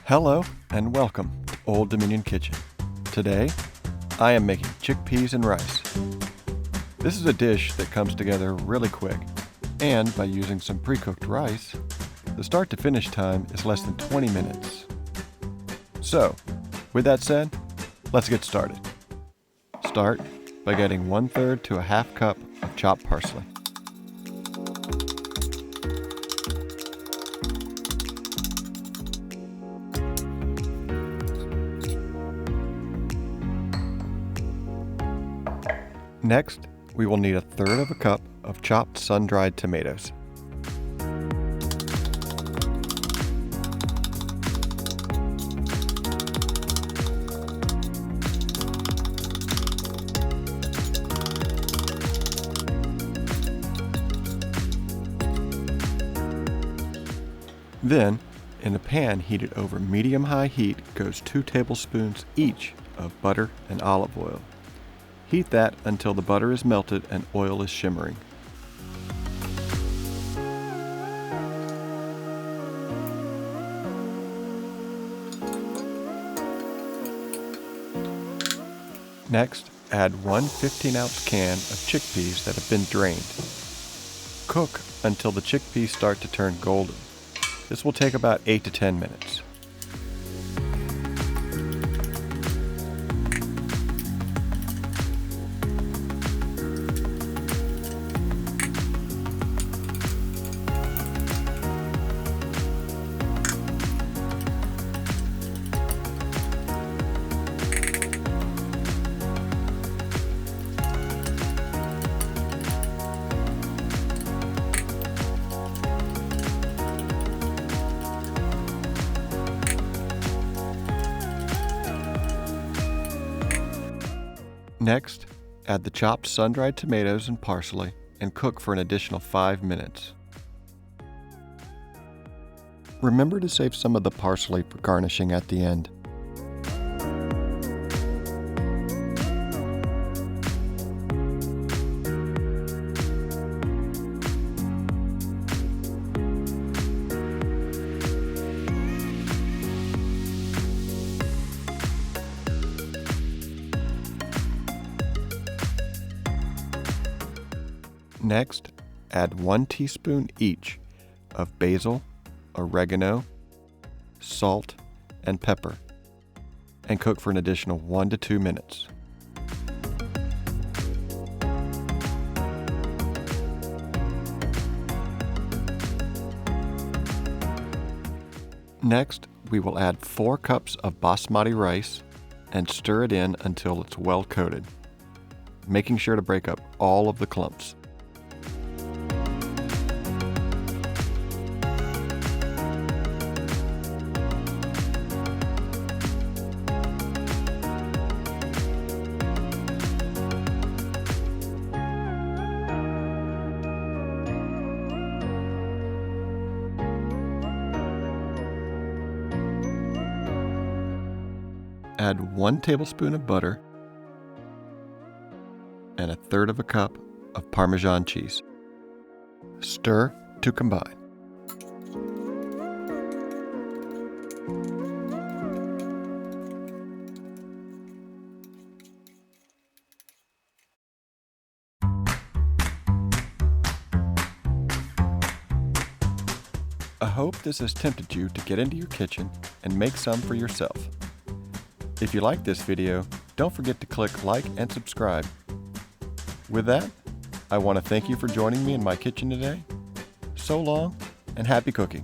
Hello and welcome to Old Dominion Kitchen. Today, I am making chickpeas and rice. This is a dish that comes together really quick, and by using some pre-cooked rice, the start to finish time is less than 20 minutes. So, with that said, let's get started. Start by getting 1/3 to a half cup of chopped parsley. Next, we will need 1/3 of a cup of chopped sun-dried tomatoes. Then, in a pan heated over medium-high heat goes 2 tablespoons each of butter and olive oil. Heat that until the butter is melted and oil is shimmering. Next, add 1 15-ounce can of chickpeas that have been drained. Cook until the chickpeas start to turn golden. This will take about 8 to 10 minutes. Next, add the chopped sun-dried tomatoes and parsley and cook for an additional 5 minutes. Remember to save some of the parsley for garnishing at the end. Next, add 1 teaspoon each of basil, oregano, salt, and pepper, and cook for an additional 1 to 2 minutes. Next, we will add 4 cups of basmati rice and stir it in until it's well coated, making sure to break up all of the clumps. Add 1 tablespoon of butter and 1/3 of a cup of Parmesan cheese. Stir to combine. I hope this has tempted you to get into your kitchen and make some for yourself. If you like this video, don't forget to click like and subscribe. With that, I want to thank you for joining me in my kitchen today. So long, and happy cooking.